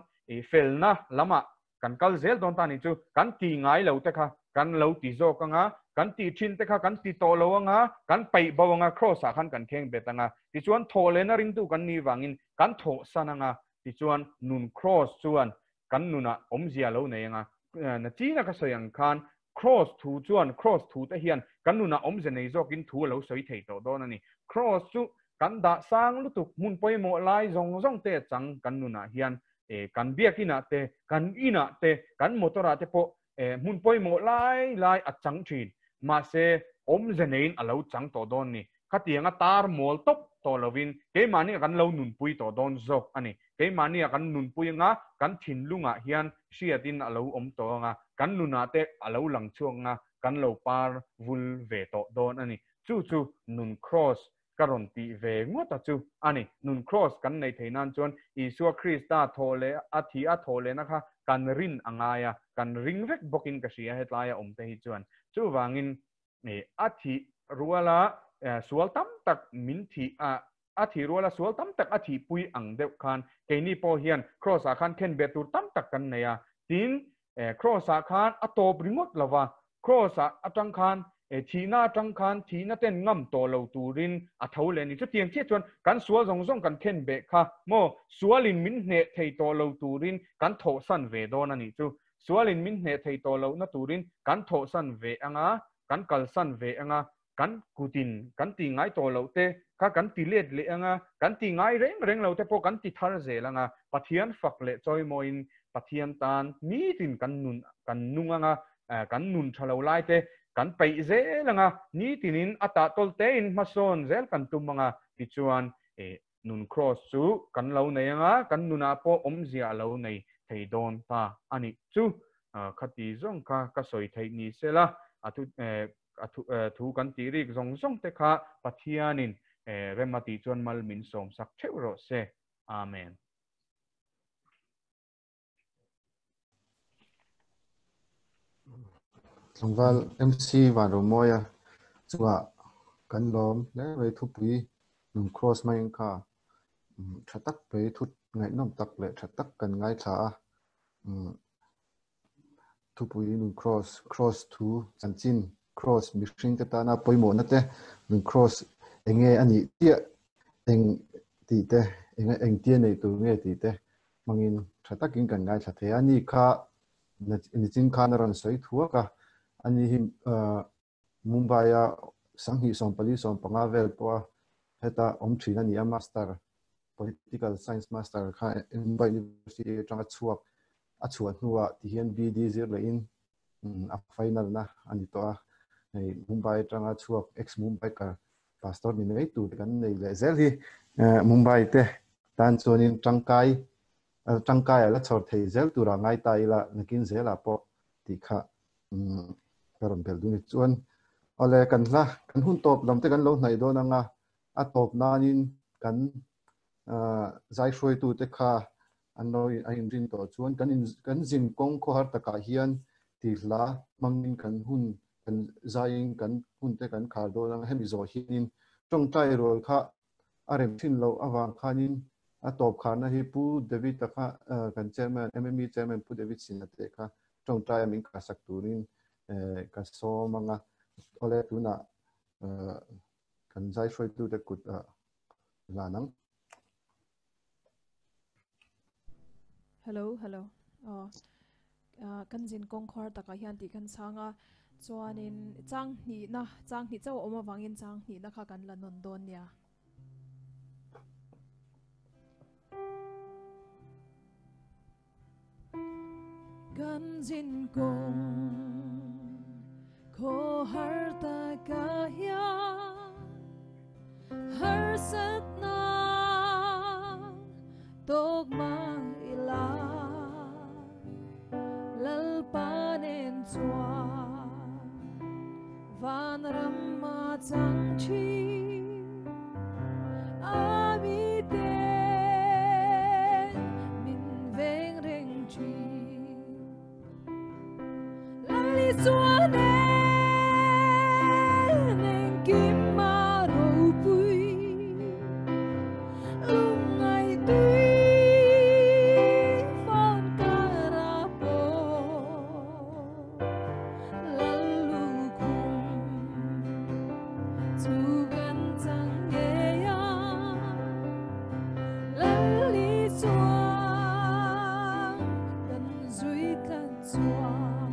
felna lama kan kal zel don ta ni chu kan ti ngai lo te kha kan lo ti zo ka nga kan ti thin te kha kan ti to lo nga kan pai bawanga cross a khan kan kheng betanga ti chuan tho le na ring tu kan ni wangin kan tho sananga ti chuan nun cross chuan kan nuna om zia lo nei nga na chi na ka soyang khan cross thu chuan cross thu te hian kan nuna om ze nei zo kin thu lo soi thei to don ani cross chu kan da sang lu tu mun poi mo lai zong te chang kan nuna hian kan biakina te kan ina te kan motora te po mun poi mo lai a chang thin ma se om zenein alo chang to don ni khatianga tar mol top to lovin ke mani kan lo nun pui to don zok ani ke mani kan nun pui nga kan thin lunga hian siatin alo om to nga kan nuna te alo lang chuang nga kan lo par vul ve to don ani chu nun cross karon ti ve ngota chu ani nun cross kan nei theinan chon isu krista thole a thole na kha kan rin angaya kan ring vek bokin ka sia hetlaya om te hi chuan chu wangin a thi ruala sual tam tak min thi a thi ruala sual tam tak a thi pui ang deuh khan ke ni po hian cross a khan khen betur tam tak kan neya tin cross a khan a top ringot lawa cross a atang khan thina tang khan thina ten ngam to lo turin a thole ni chu tiang che chuan kan sual zong kan khen be kha mo sualin min hne thei to lo turin kan tho san ve don ani chu sualin min hne thei to lo na turin kan tho san ve anga kan kal san ve anga kan kutin kan ti ngai to lo te kha kan ti let le anga kan ti ngai reng lo te po kan ti thar ze langa pathian fak le choi moin pathian tan mi tin kan nunganga kan nun thalo lai te kan pei ze langa ni tinin ata tol te in mason zel kan tumanga ti chuan nun cross chu kan lo nei anga kan nuna po omzia lo nei thei don ta ani chu khati zong ka soi thei ni sela thu kan ti rik zong te kha pathianin remati chuan mal min som sak theu ro se amen Sangval MC và đồ môi chua kan lom le ve thu pui num cross mai kha thatak pe thut ngai nom tak le thatak kan ngai tha thu pui num cross thu chanchin cross mixing te ta na poimo na te num cross enge ani tia eng ti te eng tia nei tu nge ti te mangin thatak in kan ngai tha the ani kha ni chin kha na ran soi thua ka ani him Mumbai a sanghi som pali som panga vel po heta om thina ni a master political science master kha Mumbai University tanga chuak a chuan nuwa ti hian BD zir le in a final na ani to a nei Mumbai tanga chuak ex Mumbai ka pastor ni nei tu kan nei le zel hi Mumbai te tan chuanin tangkai la chhor thei zel tura ngai tai la nakin zela po ti kha karon bel du ni chuan ole kan hun top lam te kan lo hnai do na nga a top nanin kan zai hroi tu te kha anoi a in rin to chuan kan jin kong kho har taka hian ti hla mangin kan hun kan zain kan hun te kan khar do na hemi zo hiin tong tai rol kha arem thin lo awang khanin a top khana hi pu David ta kha kan chairman MME chairman pu David sin te kha tong tai min ka sak turin ka so manga ole tuna kan zai hroi tu te kut lanang hello kan jin kong khar taka hian ti kan sanga chuanin chang ni chaw oma wangin chang ni na kha kan la non don nia kan jin kong ko har taka hian har sat na tok mai la lal panen chua van ram ma chang chi ami te min veng reng chi lali chuan nen kim ma ro pui lungai tui phong kara po lalu kum chu gan chang ye ya lali chuan kan zui kan chuan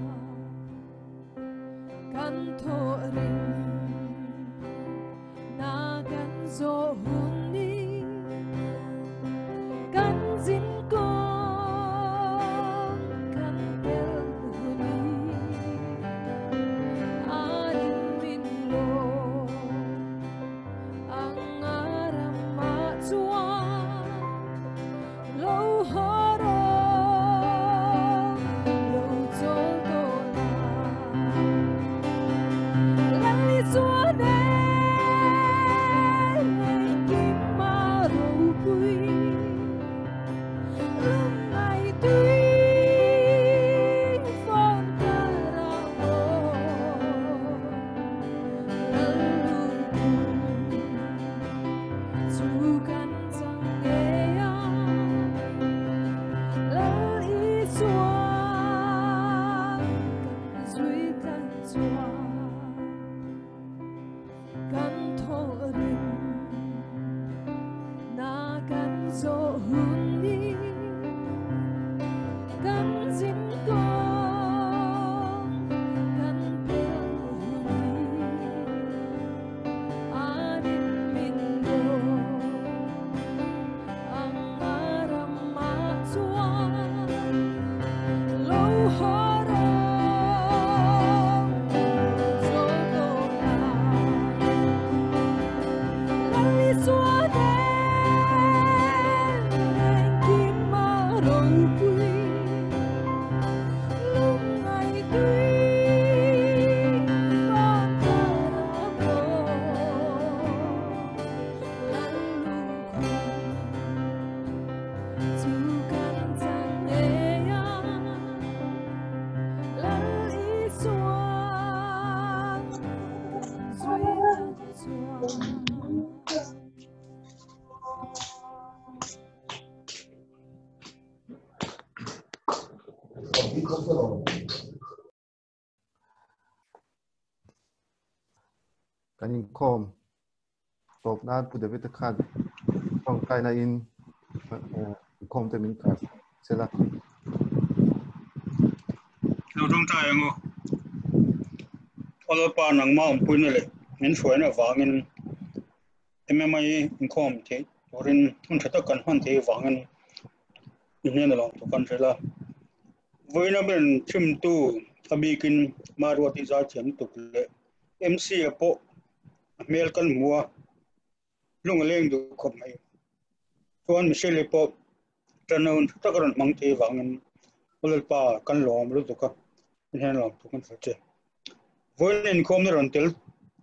kan in khom top na pu de vita khan phong kai na in khom te min ka sela lu dong ta yang o ola pa nang ma um pun le min shoi na wangin mmai in khom the orin un thata kan han the wangin in ne lo to kan sela voina ben chim tu abikin marwati za chen tu le mc apo mel kan mua lung leng du khom mai tuan michelle po tranon takaran mangte wangin ulal pa kan lom lu tuka hen lom tukan sache voin khom na ron tel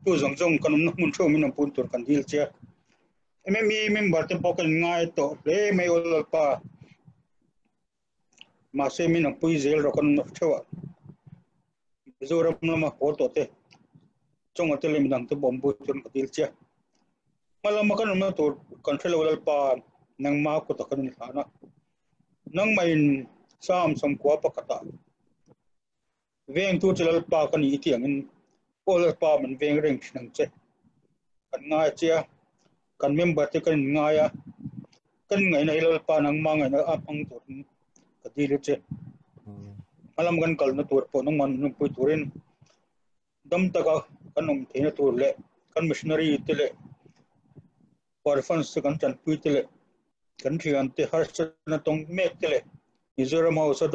tu jong jong kanum na mun tho min pun tur kan dil che mi member te pokan ngai to le mai ulal pa ma se min pui zel ro kan na thawa zoram na ma ko to te chong atele min dang te bom bu tur kan dil che malam makan na to control ulal pa nang ma ko to kan ni khana nang main sam sam kwa pakata veng tu chalal pa kan i tiang in olal pa man veng reng nang che kan nga chia kan member te kan nga ya kan ngai na ilal pa nang ma ngai na apang tu ka di le che alam kan kal na tur po nang man nung pu turin dam ta ka kanom the na tur le kan missionary te le orphans kan chan pu te le kan thian te har na tong mek te le Mizoram House